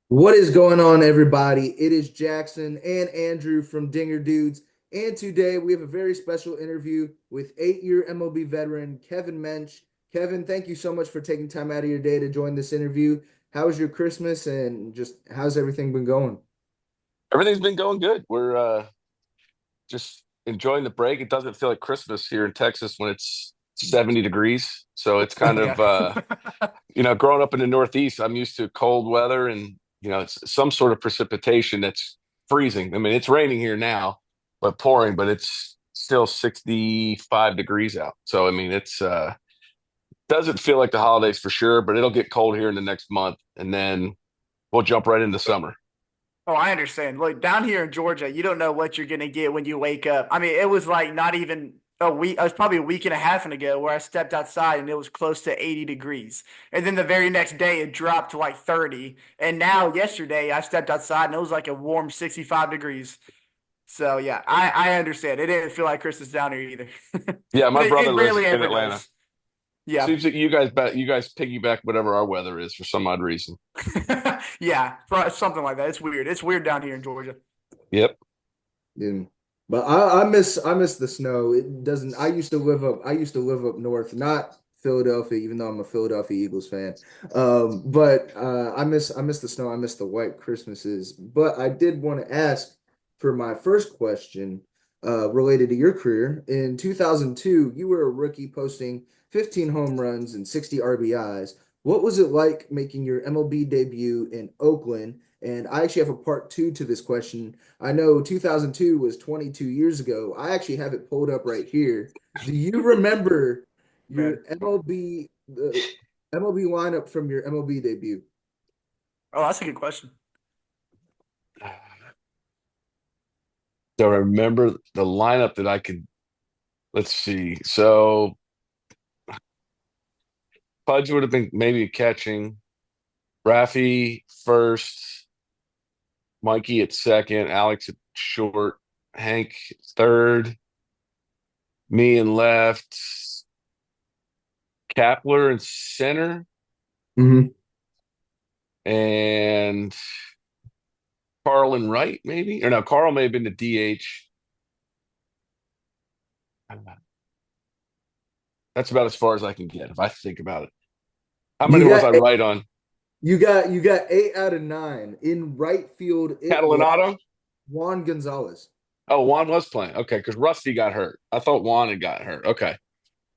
What is going on, everybody? It is Jackson and Andrew from Dinger Dudes. And today we have a very special interview with 8-year MLB veteran Kevin Mench. Kevin, thank you so much for taking time out of your day to join this interview. How was your Christmas and just how's everything been going? Everything's been going good. We're just enjoying the break. It doesn't feel like Christmas here in Texas when it's 70 degrees. So it's kind Yeah. of growing up in the Northeast, I'm used to cold weather and it's some sort of precipitation that's freezing. I mean, it's raining here now, but pouring, but it's still 65 degrees out. So I mean, it's doesn't feel like the holidays for sure, but it'll get cold here in the next month and then we'll jump right into summer. Oh, I understand. Look, down here in Georgia, you don't know what you're going to get when you wake up. I mean, it was like not even a week. It was probably a week and a half ago where I stepped outside and it was close to 80 degrees. And then the very next day it dropped to like 30. And now yesterday I stepped outside and it was like a warm 65 degrees. So yeah, I understand. It didn't feel like Christmas down here either. Yeah, But my it brother lives rarely in ever Atlanta. does. Yeah. Seems that you guys piggyback whatever our weather is for some odd reason. Yeah, something like that. It's weird. It's weird down here in Georgia. Yep. Yeah. But I miss the snow. It doesn't I used to live up north, not Philadelphia, even though I'm a Philadelphia Eagles fan. But I miss the snow, I miss the white Christmases. But I did want to ask for my first question related to your career. In 2002, you were a rookie posting 15 home runs and 60 RBIs. What was it like making your MLB debut in Oakland? And I actually have a part two to this question. I know 2002 was 22 years ago. I actually have it pulled up right here. Do you remember Man. your the MLB lineup from your MLB debut? Oh, that's a good question. Do I remember the lineup that I could? Let's see. So Pudge would have been maybe catching, Raffy first, Mikey at second, Alex at short, Hank third, me in left, Kapler in center, Hmm. and Carl in right, maybe? Or no, Carl may have been the DH. That's about as far as I can get if I think about it. How You many was I got right on? you got 8 out of 9 in right field. It was Catalinato? Juan Gonzalez. Oh, Juan was playing. Okay, because Rusty got hurt. I thought Juan had got hurt. Okay.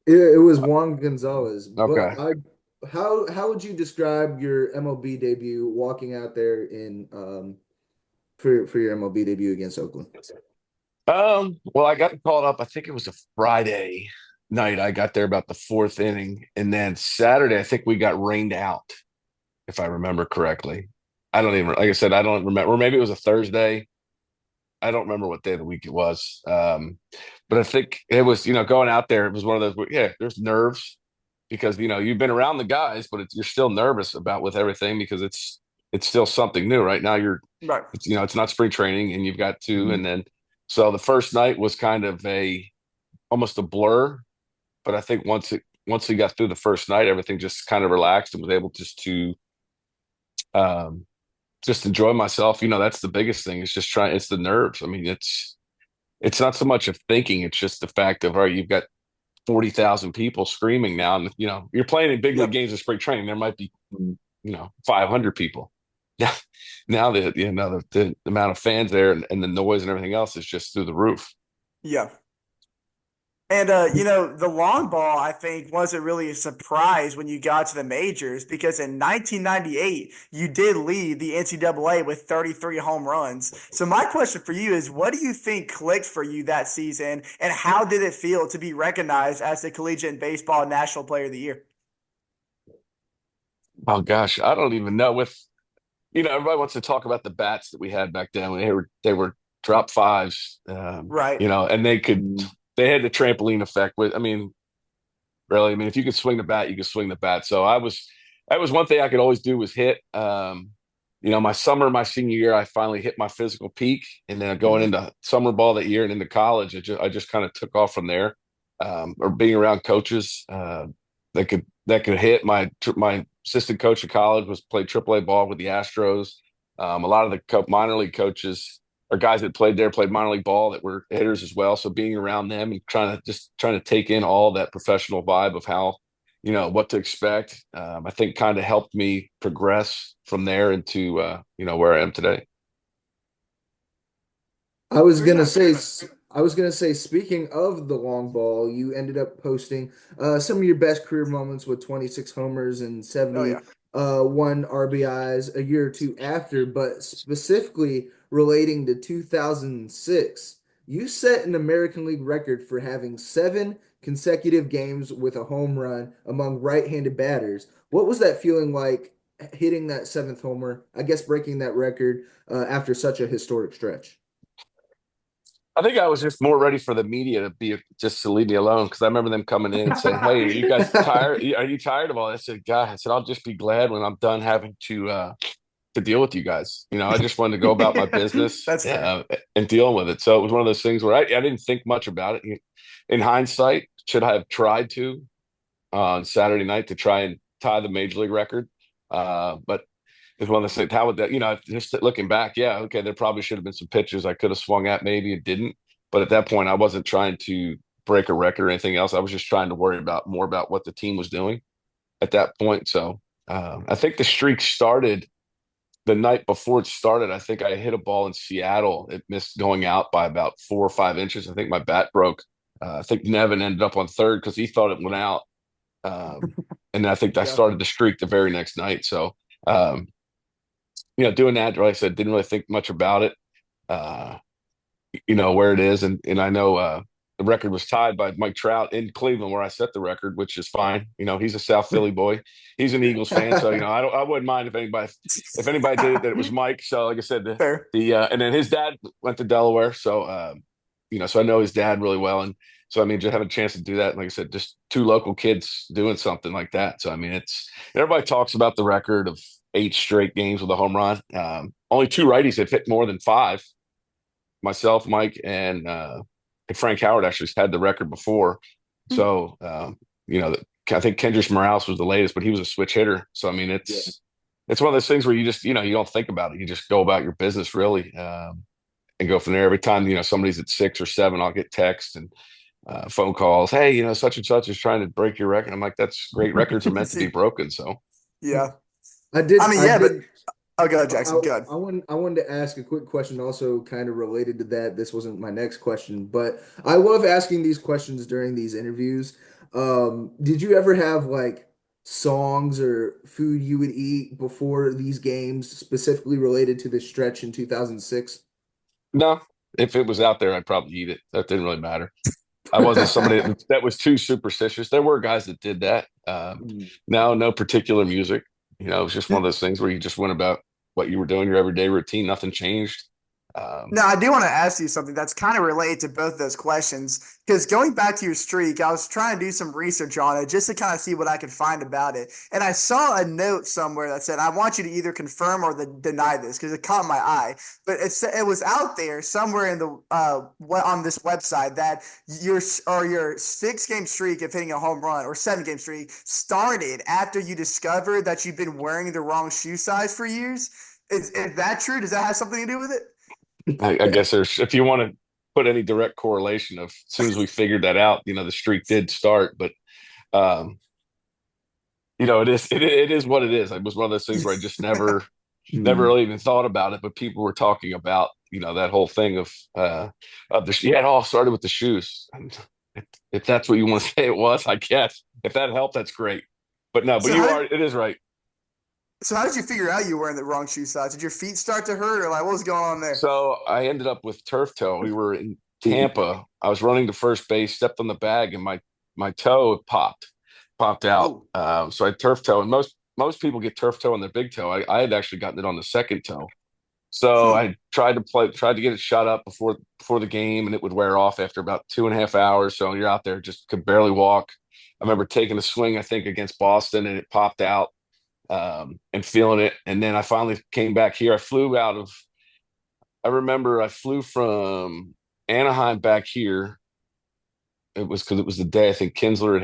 It was Juan Gonzalez. But Okay. how would you describe your MLB debut walking out there in for your MLB debut against Oakland? Well, I got called up. I think it was a Friday night. I got there about the fourth inning. And then Saturday, I think we got rained out, if I remember correctly. I don't even, like I said, I don't remember. Or maybe it was a Thursday. I don't remember what day of the week it was. But I think it was, going out there, it was one of those, yeah, there's nerves because, you've been around the guys, but you're still nervous about with everything because it's still something new. Right now, Right. it's not spring training and you've got two. Mhm. And then, so the first night was kind of almost a blur. But I think once we got through the first night, everything just kind of relaxed and was able um, just enjoy myself. That's the biggest thing. It's just trying. It's the nerves. I mean, it's not so much of thinking. It's just the fact of all right, you've got 40,000 people screaming now, and you're playing in big league Yep. games in spring training. There might be 500 people. Now, now the amount of fans there and the noise and everything else is just through the roof. Yeah. And the long ball, I think, wasn't really a surprise when you got to the majors because in 1998, you did lead the NCAA with 33 home runs. So my question for you is, what do you think clicked for you that season, and how did it feel to be recognized as the Collegiate Baseball National Player of the Year? Oh gosh, I don't even know. With everybody wants to talk about the bats that we had back then. They were drop fives, Right. and they had the trampoline effect. With I mean, really, I mean, if you could swing the bat, you could swing the bat. So that was one thing I could always do was hit. My senior year, I finally hit my physical peak, and then going Hmm. into summer ball that year and into college, I just kind of took off from there. Or being around coaches that could hit. My assistant coach at college was played AAA ball with the Astros. A lot of the minor league coaches or guys that played there played minor league ball that were hitters as well. So being around them and trying to take in all that professional vibe of how, what to expect, I think kind of helped me progress from there into, where I am today. I was Very gonna nice. say, I was gonna say, speaking of the long ball, you ended up posting some of your best career moments with 26 homers and Oh yeah. 71 RBIs a year or two after, but specifically relating to 2006, you set an American League record for having 7 consecutive games with a home run among right-handed batters. What was that feeling like hitting that seventh homer? I guess breaking that record after such a historic stretch. I think I was just more ready for the media to be just to leave me alone because I remember them coming in and saying, "Hey, are you guys tired? Are you tired of all this?" I said, "God," I said, "I'll just be glad when I'm done having to deal with you guys. I just wanted to go about my business That's fair. and dealing with it." So it was one of those things where I didn't think much about it. In hindsight, should I have tried to on Saturday night to try and tie the major league record? But it's one of those things. How would that, just looking back, yeah, okay, there probably should have been some pitches I could have swung at, maybe it didn't. But at that point, I wasn't trying to break a record or anything else. I was just trying to worry about more about what the team was doing at that point. So I think the streak started the night before it started. I think I hit a ball in Seattle. It missed going out by about 4 or 5 inches. I think my bat broke. I think Nevin ended up on third because he thought it went out. And I think I Yeah. started the streak the very next night. So, doing that, like I said, didn't really think much about it. Uh, where it is, and I know the record was tied by Mike Trout in Cleveland, where I set the record, which is fine. He's a South Philly boy. He's an Eagles fan, so I wouldn't mind if anybody did it that it was Mike. So, like I said, Fair. and then his dad went to Delaware, so so I know his dad really well, and so I mean, just having a chance to do that, like I said, just two local kids doing something like that. So I mean, it's everybody talks about the record of 8 straight games with a home run. Only two righties have hit more than five. Myself, Mike, and Frank Howard actually had the record before. So I think Kendrys Morales was the latest, but he was a switch hitter. So I mean, Yeah. it's one of those things where you just you don't think about it. You just go about your business really, and go from there. Every time somebody's at 6 or 7, I'll get texts and phone calls. Hey, such and such is trying to break your record. I'm like, that's great. Records are meant to be See, broken. So yeah. I I did. mean, I yeah, but did. oh, go ahead, I, Jackson. Go ahead. I wanted to ask a quick question, also kind of related to that. This wasn't my next question, but I love asking these questions during these interviews. Did you ever have like songs or food you would eat before these games, specifically related to this stretch in 2006? no, if it was out there, I'd probably eat it. That didn't really matter. I wasn't somebody that was too superstitious. There were guys that did that. No, no particular music. It was just one of those things where you just went about what you were doing, your everyday routine. Nothing changed. Um, Now, I do want to ask you something that's kind of related to both those questions. Because going back to your streak, I was trying to do some research on it just to kind of see what I could find about it. And I saw a note somewhere that said, I want you to either confirm or deny this because it caught my eye. But it was out there somewhere in the on this website that your 6 game streak of hitting a home run or 7 game streak started after you discovered that you've been wearing the wrong shoe size for years. Is that true? Does that have something to do with it? I guess if you want to put any direct correlation of as soon as we figured that out, the streak did start. But um, it is what it is. It was one of those things where I just never Hmm. really even thought about it, but people were talking about that whole thing of the yeah, it all started with the shoes. And if that's what you want to say it was, I guess if that helped, that's great. But no, but So how it is right. so how did you figure out you were wearing the wrong shoe size? Did your feet start to hurt, or like what was going on there? So I ended up with turf toe. We were in Ooh. Tampa. I was running to first base, stepped on the bag, and my toe popped out. Oh, So I had turf toe, and most people get turf toe on their big toe. I had actually gotten it on the second toe. So hmm. I tried to get it shut up before the game, and it would wear off after about 2.5 hours. So you're out there, just could barely walk. I remember taking a swing, I think, against Boston, and it popped out, and feeling it. And then I finally came back here. I remember I flew from Anaheim back here. It was because it was the day I think Kinsler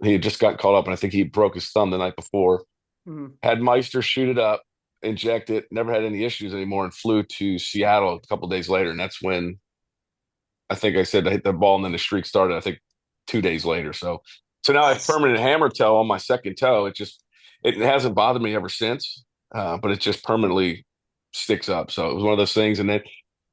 he had just got called up, and I think he broke his thumb the night before. Hmm. Had Meister shoot it up. inject it, never had any issues anymore, and flew to Seattle a couple days later. And that's when I think I said I hit the ball, and then the streak started. I think 2 days later. So now I have Nice. permanent hammer toe on my second toe. It hasn't bothered me ever since, but it just permanently sticks up. So it was one of those things. And then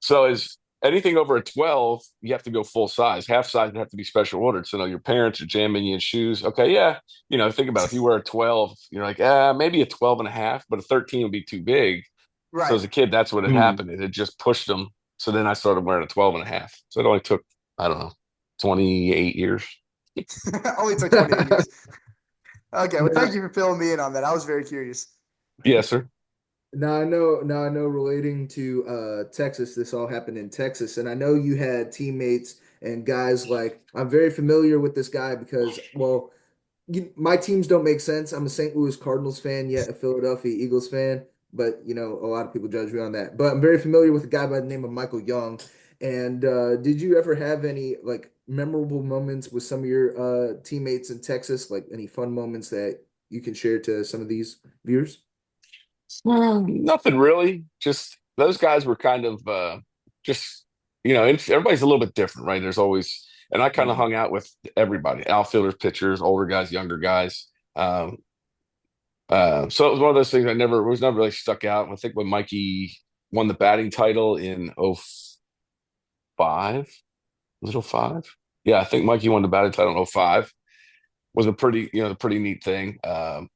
so as anything over a 12, you have to go full size. Half size would have to be special ordered. So now your parents are jamming you in shoes. Okay, yeah. Think about it. If you wear a 12, you're like, maybe a 12 and a half, but a 13 would be too big. So Right. as a kid, that's what had Mm. happened. It had just pushed them. So then I started wearing a 12 and a half. So it only took, I don't know, 28 years. Only took 28 years. Okay, well, thank Now, you for filling me in on that. I was very curious. Yes, sir. now I know relating to Texas, this all happened in Texas, and I know you had teammates and guys like I'm very familiar with this guy because, well, my teams don't make sense. I'm a St. Louis Cardinals fan, yet a Philadelphia Eagles fan. But a lot of people judge me on that. But I'm very familiar with a guy by the name of Michael Young. And did you ever have any like memorable moments with some of your teammates in Texas? Like any fun moments that you can share to some of these viewers? Nothing really. Just those guys were kind of just everybody's a little bit different, right? There's always, and I kind of Mhm. hung out with everybody, outfielders, pitchers, older guys, younger guys. So it was one of those things was never really stuck out. I think when Mikey won the batting title in '05, was it '05? Yeah, I think Mikey won the batting title in '05. Was a pretty neat thing. I've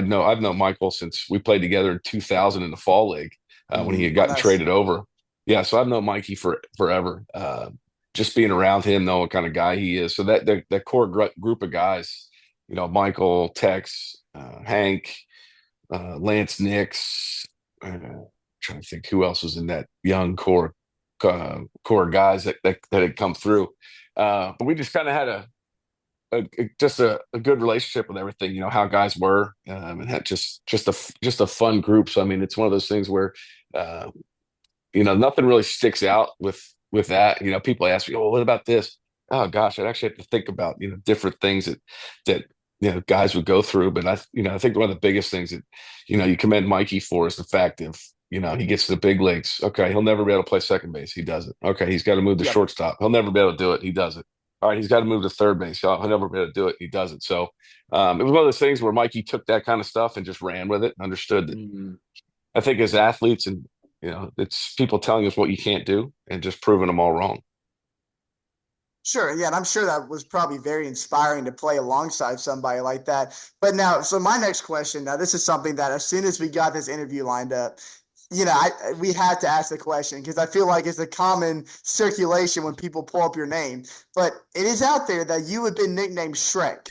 known Michael since we played together in 2000 in the fall league when he Mhm. had Oh, gotten nice. traded over. Yeah, so I've known Mikey for forever. Just being around him, knowing what kind of guy he is. So that core group of guys, Michael, Tex, Hank, Lance Nix. Trying to think who else was in that young core of guys that had come through. But we just kind of had a good relationship with everything. How guys were, and had just a fun group. So I mean, it's one of those things where uh, nothing really sticks out with that. People ask me, "Oh, what about this?" Oh gosh, I'd actually have to think about different things that guys would go through. But I think one of the biggest things that you commend Mikey for is the fact of he gets to the big leagues. Okay, he'll never be able to play second base. He does it. Okay, he's got to move to Yep. shortstop. He'll never be able to do it. He does it. All right, he's got to move to third base. He'll never be able to do it. He does it. So it was one of those things where Mikey took that kind of stuff and just ran with it. Understood that. Mhm. I think as athletes, and it's people telling us what you can't do and just proving them all wrong. Sure, yeah, and I'm sure that was probably very inspiring to play alongside somebody like that. But now, so my next question, now this is something that as soon as we got this interview lined up, we had to ask the question because I feel like it's a common circulation when people pull up your name. But it is out there that you have been nicknamed Shrek.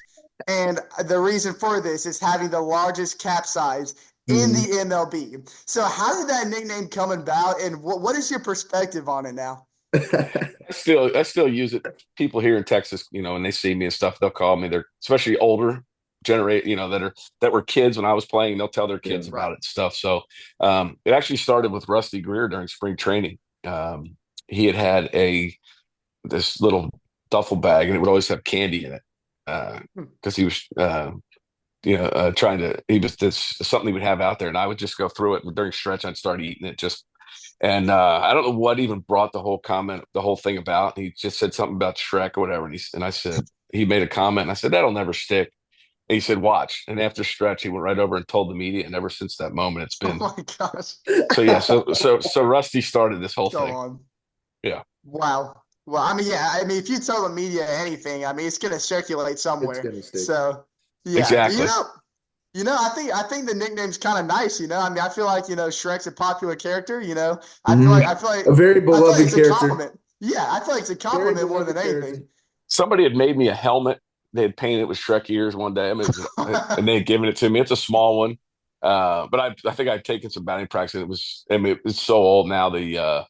And the reason for this is having the largest cap size in Mhm. the MLB. So how did that nickname come about and what is your perspective on it now? I still use it. People here in Texas, when they see me and stuff, they'll call me. They're especially older generate, that were kids when I was playing. They'll tell their Yeah. kids about Right. it and stuff. So it actually started with Rusty Greer during spring training. He had this little duffel bag, and it would always have candy in it Hmm. because he was trying to. He was this something he would have out there, and I would just go through it. And during stretch, I'd start eating it just. And I don't know what even brought the whole thing about. He just said something about Shrek or whatever, and I said he made a comment, and I said that'll never stick. And he said, "Watch." And after stretch, he went right over and told the media, and ever since that moment, it's Oh been my gosh. so. Yeah, so Rusty started this whole Go thing. on. Yeah, Wow. Well, I mean, yeah, I mean, if you tell the media anything, I mean, it's going to circulate It's somewhere. gonna stick. So, yeah, exactly. I think the nickname's kind of nice. I mean, I feel like Shrek's a popular character. Mhm. A very I feel like beloved it's a character. compliment. Yeah, I feel like it's a Very compliment more than beloved anything. character. Somebody had made me a helmet. They had painted it with Shrek ears one day. I mean, and they had given it to me. It's a small one, but I think I'd taken some batting practice. And it's so old now. The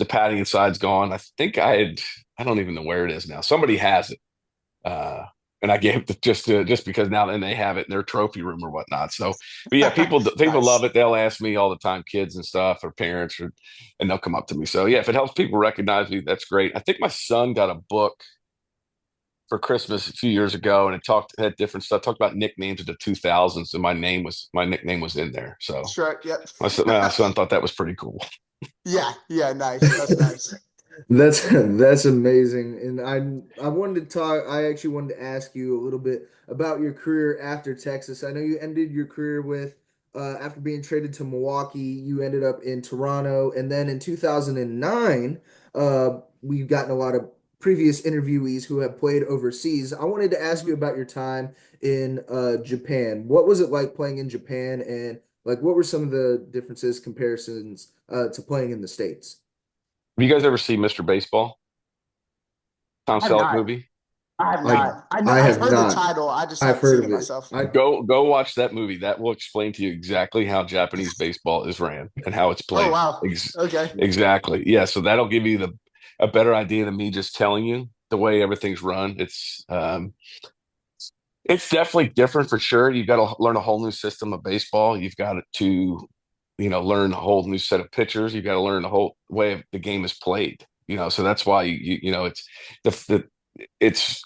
padding inside's gone. I think I don't even know where it is now. Somebody has it, uh, and I gave it just because now then they have it in their trophy room or whatnot. So, but yeah, people love Nice. it. They'll ask me all the time, kids and stuff, or parents, and they'll come up to me. So yeah, if it helps people recognize me, that's great. I think my son got a book for Christmas a few years ago, and it had different stuff. Talked about nicknames of the 2000s, and my nickname was in there. So Sure. Yep. my son thought that was pretty cool. Yeah. Yeah. Nice. That's nice. That's amazing. And I wanted to talk, I actually wanted to ask you a little bit about your career after Texas. I know you ended your career with after being traded to Milwaukee, you ended up in Toronto, and then in 2009, we've gotten a lot of previous interviewees who have played overseas. I wanted to ask you Mhm. about your time in Japan. What was it like playing in Japan, and like what were some of the differences, comparisons to playing in the States? Have you guys ever seen Mr. Baseball? Tom I have Selleck not. movie? I have I not. I know. I I've have heard the not. title. I just I've haven't heard seen of it it. myself. I Go watch that movie. That will explain to you exactly how Japanese baseball is ran and how it's Oh played. wow. Okay. Exactly. Yeah. So that'll give you the a better idea than me just telling you the way everything's run. It's definitely different for sure. You've got to learn a whole new system of baseball. You've got to, learn a whole new set of pitchers. You've got to learn the whole way of the game is played. So that's why it's it's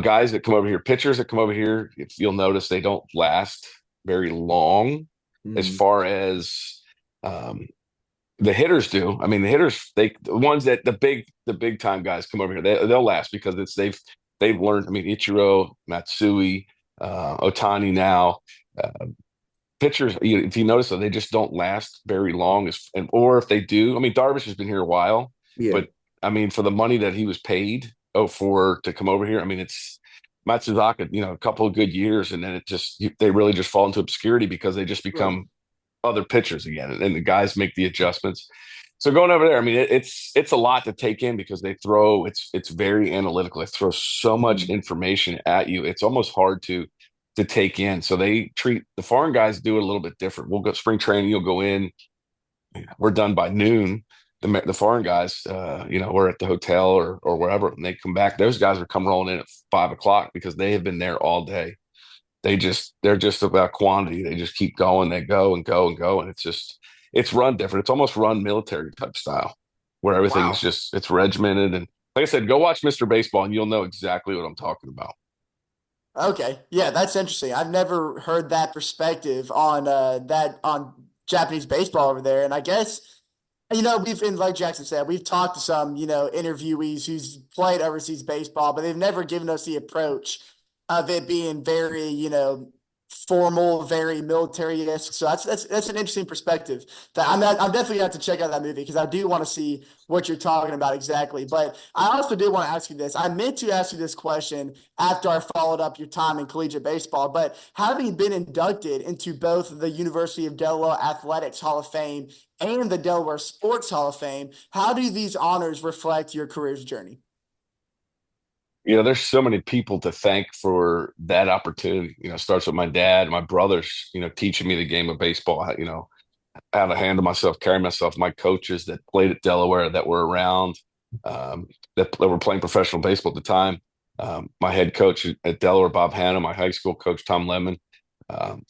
guys that come over here, pitchers that come over here. If you'll notice, they don't last very long as mm, far as um, the hitters do. I mean, the hitters, the ones that the big time guys come over here, they'll last because they've learned. I mean, Ichiro, Matsui, Otani now. Uh, Pitchers, if you notice, they just don't last very long. Or if they do, I mean, Darvish has been here a while, yeah. but I mean, for the money that he was paid, to come over here, I mean, it's Matsuzaka, a couple of good years, and then they really just fall into obscurity because they just Right. become other pitchers again, and the guys make the adjustments. So going over there, I mean, it's a lot to take in because it's very analytical. They throw so much mm, information at you. It's almost hard to take in. So they treat the foreign guys do it a little bit different. We'll go spring training. You'll go in. We're done by noon. The foreign guys, we're at the hotel or wherever, and they come back. Those guys are come rolling in at 5 o'clock because they have been there all day. They're just about quantity. They just keep going. They go and go and go, and it's run different. It's almost run military type style, where everything is Wow. just it's regimented. And like I said, go watch Mr. Baseball, and you'll know exactly what I'm talking about. Okay. Yeah, that's interesting. I've never heard that perspective on that on Japanese baseball over there. And I guess, we've and like Jackson said, we've talked to some, interviewees who's played overseas baseball, but they've never given us the approach of it being very, formal, very military-esque. So that's an interesting perspective. That I'm definitely gonna have to check out that movie because I do want to see what you're talking about exactly. But I also did want to ask you this. I meant to ask you this question after I followed up your time in collegiate baseball, but having been inducted into both the University of Delaware Athletics Hall of Fame and the Delaware Sports Hall of Fame, how do these honors reflect your career's journey? There's so many people to thank for that opportunity. It starts with my dad, my brothers, teaching me the game of baseball, how to handle myself, carry myself, my coaches that played at Delaware that were around, that were playing professional baseball at the time. My head coach at Delaware, Bob Hanna, my high school coach, Tom Lemon,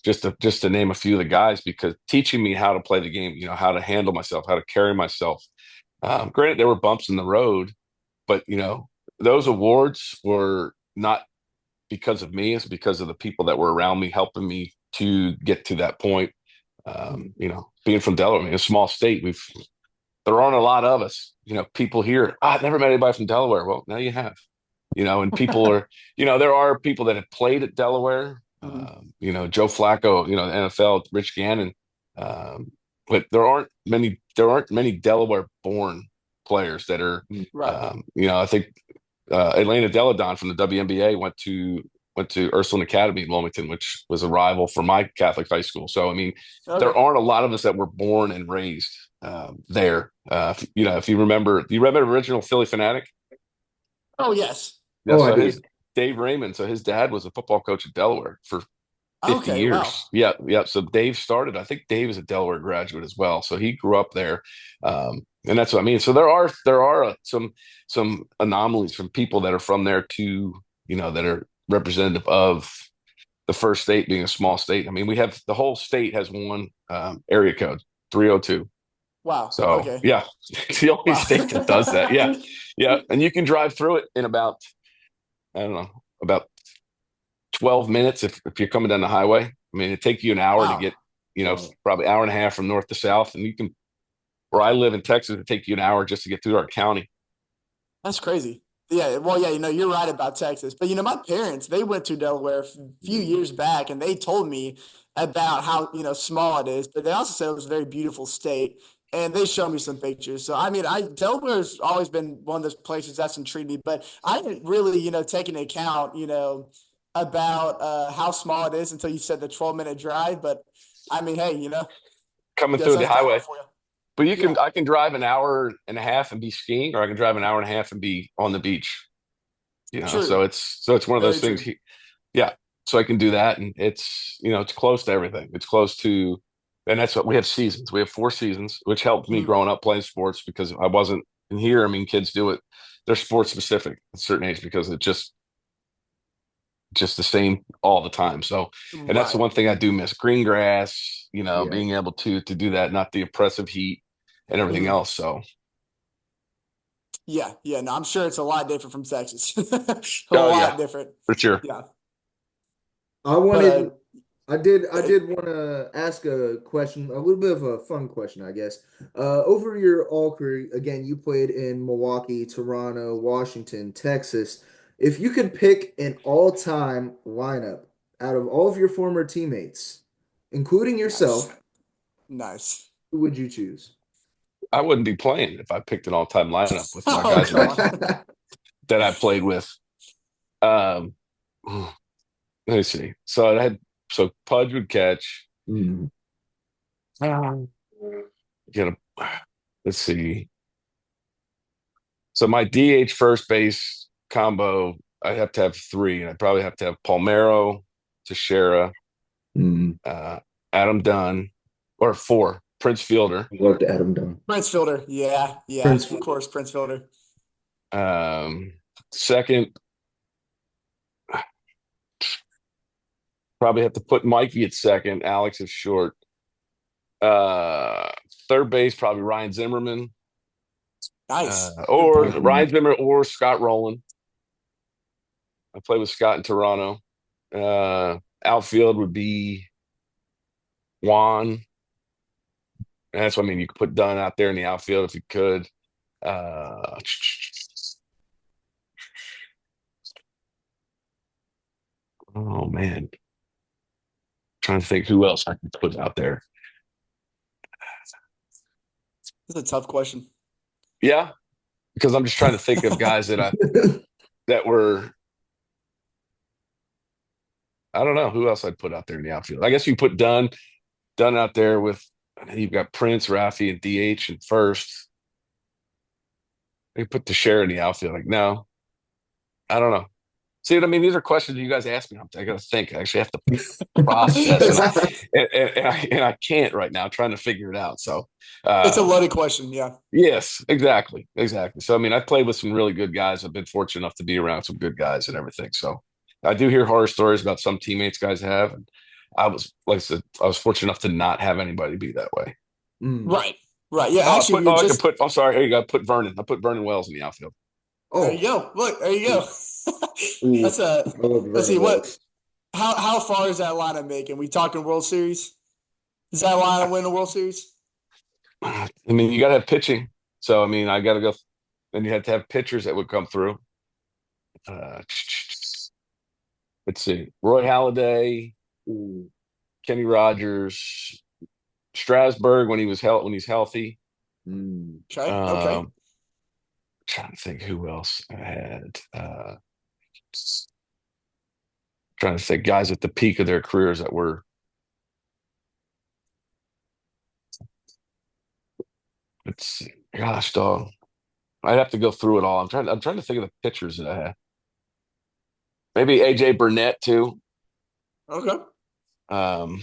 just to name a few of the guys, because teaching me how to play the game, how to handle myself, how to carry myself. Granted, there were bumps in the road, but those awards were not because of me; it's because of the people that were around me, helping me to get to that point. mm. Being from Delaware, I mean, a small state, there aren't a lot of us. People here. I've never met anybody from Delaware. Well, now you have. And people are. There are people that have played at Delaware. Mhm. Joe Flacco. NFL. Rich Gannon. Um, but there aren't many. There aren't many Delaware-born players that are. Mm. Right. I think Atlanta Deladon from the WNBA went to Ursuline Academy in Wilmington, which was a rival for my Catholic high school. So I mean, there Okay. aren't a lot of us that were born and raised there. If you remember, do you remember original Philly Fanatic? Oh yes. Yeah. Oh, I So do. his Dave Raymond. So his dad was a football coach at Delaware for 50 Okay. Wow. years. Yeah, yeah. So Dave started. I think Dave is a Delaware graduate as well. So he grew up there, and that's what I mean. So there are some anomalies from people that are from there to that are representative of the first state being a small state. I mean, we have the whole state has one area code 302. Wow. So Okay. yeah, it's the only Wow. state that does that. Yeah, yeah, and you can drive through it in about I don't know, about 12 minutes if you're coming down the highway. I mean, it'd take you an hour to Wow. get, Wow. probably hour and a half from north to south. And you can, where I live in Texas, it'd take you an hour just to get through our county. That's crazy. Yeah, well, yeah, you're right about Texas. But my parents, they went to Delaware a few years back and they told me about how, small it is, but they also said it was a very beautiful state. And they showed me some pictures. So I mean, Delaware's always been one of those places that's intrigued me, but I didn't really, take into account, about how small it is until you said the 12-minute drive. But I mean, hey, Coming guess through the that's Delaware highway. for you. But Yeah, I can drive an hour and a half and be skiing, or I can drive an hour and a half and be on the beach. So true. it's one of those Very things. true. Yeah. So I can do that. And it's close to everything. It's close to, and that's what we have seasons. We have 4 seasons, which helped me Mhm. growing up playing sports because I wasn't in here. I mean, kids do it. They're sports specific at a certain age because it's just the same all the time. So, and that's the Right. one thing I do miss: green grass, Yeah. being able to do that, not the oppressive heat and everything Mhm. else. So, Yeah, yeah. No, I'm sure it's a lot different from Texas. A oh yeah, lot different. for sure. Yeah. I But wanted I it, did want to ask a question, a little bit of a fun question, I guess. Over your all career, again, you played in Milwaukee, Toronto, Washington, Texas. If you could pick an all-time lineup out of all of your former teammates, including nice. yourself, Nice. who would you choose? I wouldn't be playing if I picked an all-time lineup with my Oh, guys come on. that I played with. Um, let me see. Pudge would catch. Mm, Um, Get a. Let's see. So my DH first base combo, I'd have to have three, and I'd probably have to have Palmero, Teixeira, mm. uh, Adam Dunn, or four, Prince Fielder. Loved Adam Dunn. Prince Fielder. Yeah, yeah. Prince. Of course, Prince Fielder. Um, Second, probably have to put Mikey at second. Alex is short. Uh, Third base, probably Ryan Zimmerman, Nice. Good or point. Mhm. Ryan Zimmerman or Scott Rowland. I played with Scott in Toronto. Outfield would be Juan. And that's what I mean. You could put Dunn out there in the outfield if you could. Uh, oh man, trying to think who else I could put out there. This is a tough question. Yeah, because I'm just trying to think of guys that were. I don't know who else I'd put out there in the outfield. I guess you put Dunn out there with. You've got Prince, Rafi, and DH and first. They put the share in the outfield. Like no, I don't know. See what I mean? These are questions you guys ask me. I got to think. I actually have to process, and I can't right now. Trying to figure it out. So, It's a uh, loaded question. Yeah. yes, exactly, exactly. So, I mean, I played with some really good guys. I've been fortunate enough to be around some good guys and everything. So, I do hear horror stories about some teammates guys have, and I was like I said, I was fortunate enough to not have anybody be that way. Mm. Right. Right. Yeah. Actually, you're I could just put. I'm sorry. Here you go. Put Vernon. I put Vernon Wells in the outfield. there. You Oh, go. Look, there you ooh, go. ooh, That's a. I love Let's see Vernon what. Wells. How far is that lineup making? We talking World Series? Is that lineup win the World Series? I mean, you got to have pitching. So, I mean, I got to go. Then you have to have pitchers that would come through. Uh, let's see, Roy Halladay, Ooh. Kenny Rogers, Strasburg when he's healthy. Okay. Okay. Um, Trying to think who else I had. Trying to think guys at the peak of their careers that were. Let's see, gosh, dog. I'd have to go through it all. I'm trying to think of the pitchers that I had. Maybe AJ Burnett too. Okay. Um,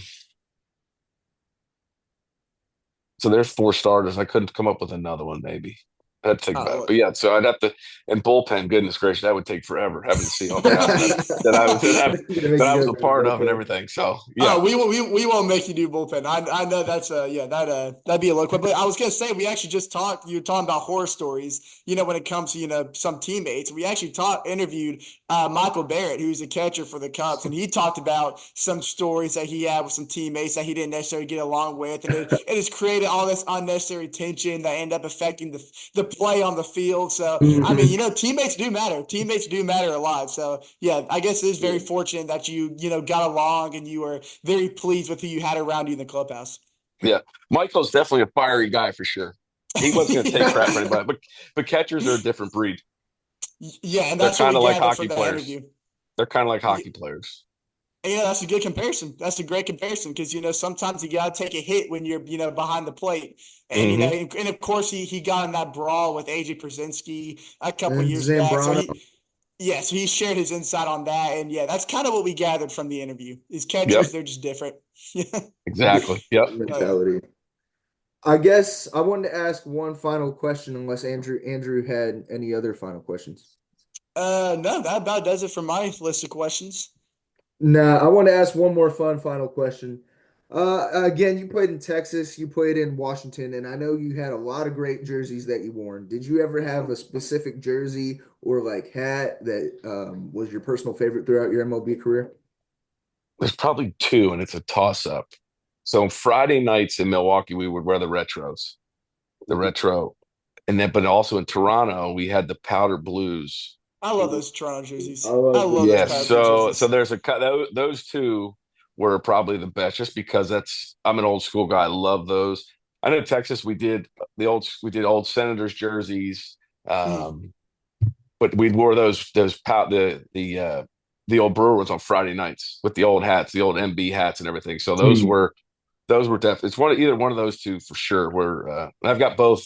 so there's four starters. I couldn't come up with another one, maybe. That'd take Oh, about, well, but yeah. So I'd have to, and bullpen. Goodness gracious, that would take forever having to see all the guys that I was Gonna make that you I was go a to the part of and bullpen. everything. So yeah, oh, we won't make you do bullpen. I know that's yeah that'd be a look. But I was gonna say we actually just talked. You were talking about horror stories. When it comes to some teammates, we actually interviewed Michael Barrett, who's a catcher for the Cubs, and he talked about some stories that he had with some teammates that he didn't necessarily get along with, and it has created all this unnecessary tension that end up affecting the play on the field. So I mean, Mhm. teammates do matter. Teammates do matter a lot. So yeah, I guess it is very fortunate that you got along and you were very pleased with who you had around you in the clubhouse. yeah. Michael's definitely a fiery guy for sure. He wasn't going to take crap for Yeah. anybody, but catchers are a different breed. Yeah, and They're that's what we kind of like gathered hockey from that players. interview. They're kind of like Yeah, hockey players. that's a good comparison. That's a great comparison because sometimes you gotta take a hit when you're behind the plate, and Hmm. and of course he got in that brawl with AJ Przinsky a couple And years back, so Zambrano. he shared his insight on that, and yeah, that's kind of what we gathered from the interview. Is Yep, catchers, they're just different. Yeah. exactly. Yep. Oh yeah. Mentality. I guess I wanted to ask one final question, unless Andrew had any other final questions. No, that about does it for my list of questions. Nah, I want to ask one more fun final question. Again, you played in Texas, you played in Washington, and I know you had a lot of great jerseys that you worn. Did you ever have a specific jersey or like hat that was your personal favorite throughout your MLB career? There's probably two, and it's a toss up. So on Friday nights in Milwaukee, we would wear the retro, and then but also in Toronto, we had the powder blues. I love those Toronto I jerseys. I love the love those Yeah, powder blue so jerseys. there's those two were probably the best, just because I'm an old school guy. I love those. I know in Texas we did old Senators jerseys, Mm, um, but we wore the old Brewers on Friday nights with the old hats, the old MB hats and everything. So Mm. those were definitely, it's either one of those two for sure. Where I've got both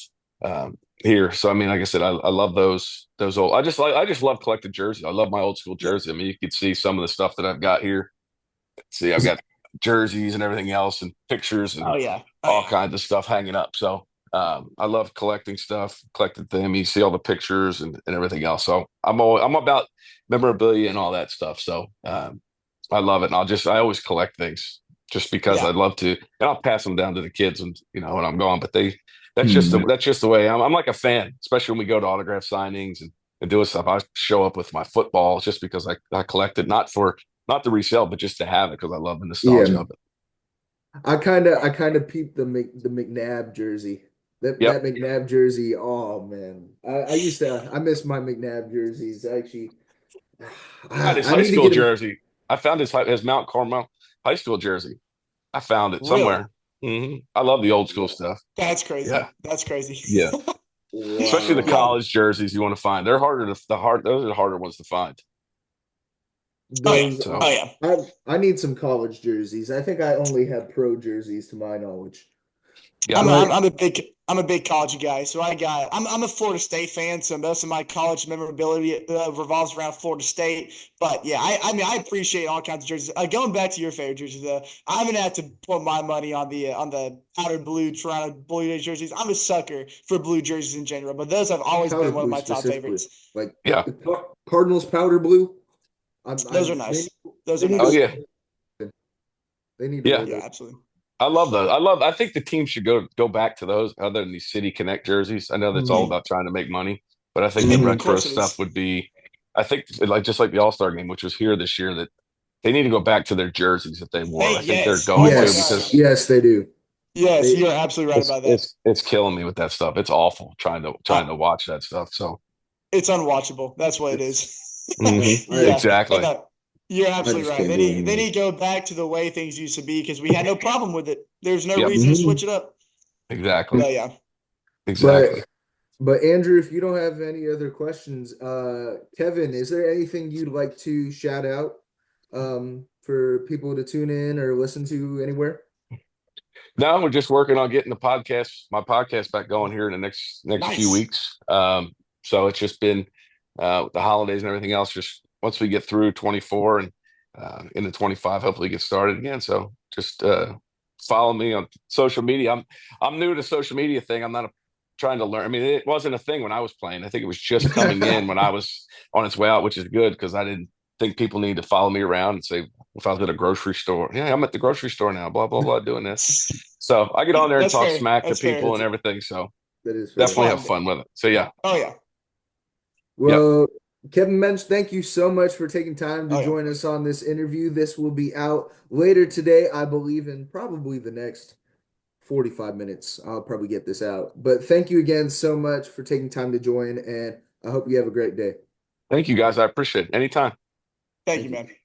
here. So I mean, like I said, I love those old. I just love collecting jerseys. I love my old school yeah. jersey. I mean, you could see some of the stuff that I've got here. See, I've got jerseys and everything else, and pictures Oh and yeah. Oh all yeah. kinds of stuff hanging up. So I love collecting stuff, collecting them. You see all the pictures and everything else. So I'm about memorabilia and all that stuff. So I love it. And I always collect things just because Yeah. I'd love to, and I'll pass them down to the kids and when I'm gone. But Mm. that's just the way I'm like a fan, especially when we go to autograph signings and doing stuff. I show up with my football just because I collect it, not to resell, but just to have it because I love the nostalgia Yeah, of it. I kind of peeped the McNabb jersey. That Yep. McNabb jersey. Oh man, I miss my McNabb jerseys. Actually, Found his I high need to school get him. jersey. I found his Mount Carmel high school jersey. I found it Really? somewhere. I love the old school Wow. stuff. That's Yeah. crazy. That's crazy. Yeah. Especially the Yeah. Wow. college jerseys you want to find. They're harder to the hard those are the harder ones to find. Oh yeah. Those Oh So yeah. I need some college jerseys. I think I only have pro jerseys to my knowledge. yeah. But I'm a big college guy. So I'm a Florida State fan. So most of my college memorability revolves around Florida State. But yeah, I mean I appreciate all kinds of jerseys. Going back to your favorite jerseys, though, I'm gonna have to put my money on the powder blue Toronto Blue Jays jerseys. I'm a sucker for blue jerseys in general, but those have always powder been one of blue my top specifically, favorites. like Yeah. the Cardinals powder blue. Those are They nice. Those they are need to Oh nice. yeah. wear, they need to Yeah. wear Yeah, those. absolutely. I love those. I think the team should go back to those other than these City Connect jerseys. I know that's all Mhm. about trying to make money, but I think the Of Mhm. retro course it stuff is. would be I think like just like the All-Star game, which was here this year, that they need to go back to their jerseys that they wore. I think they're Yes. Oh going my to Yes, gosh. because yes, they do. Yes, They you're absolutely right about that. it's killing me with that stuff. It's awful Uh, trying to watch that stuff. So it's unwatchable. That's what it it's is. mhm. I Yeah, but Exactly. no, you're I absolutely just right. can't do it They anymore. need to go back to the way things used to be because we had no problem with it. There's no Yep. reason to Mhm. switch it up. Exactly. Oh yeah. But Exactly. Andrew, if you don't have any other questions, Kevin, is there anything you'd like to shout out for people to tune in or listen to anywhere? No, we're just working on getting my podcast back going here in the next few Nice. weeks. So it's just been with the holidays and everything else. Just once we get through 24 and into 25, hopefully get started again. So just follow me on social media. I'm new to social media thing. I'm not a trying to learn. I mean, it wasn't a thing when I was playing. I think it was just coming in when I was on its way out, which is good because I didn't think people need to follow me around and say if I was at a grocery store, yeah, I'm at the grocery store now, blah blah blah, doing this. So I get on there and That's talk fair. smack to That's fair. people and everything. So That is It's fair. definitely have fun. fun with it. So yeah, Oh yeah. yep. Well, Kevin Mench, thank you so much for taking time to Oh yeah. join us on this interview. This will be out later today, I believe, in probably the next 45 minutes. I'll probably get this out. But thank you again so much for taking time to join, and I hope you have a great day. Thank you guys. I appreciate it. Anytime. Thank you, Thank you. man.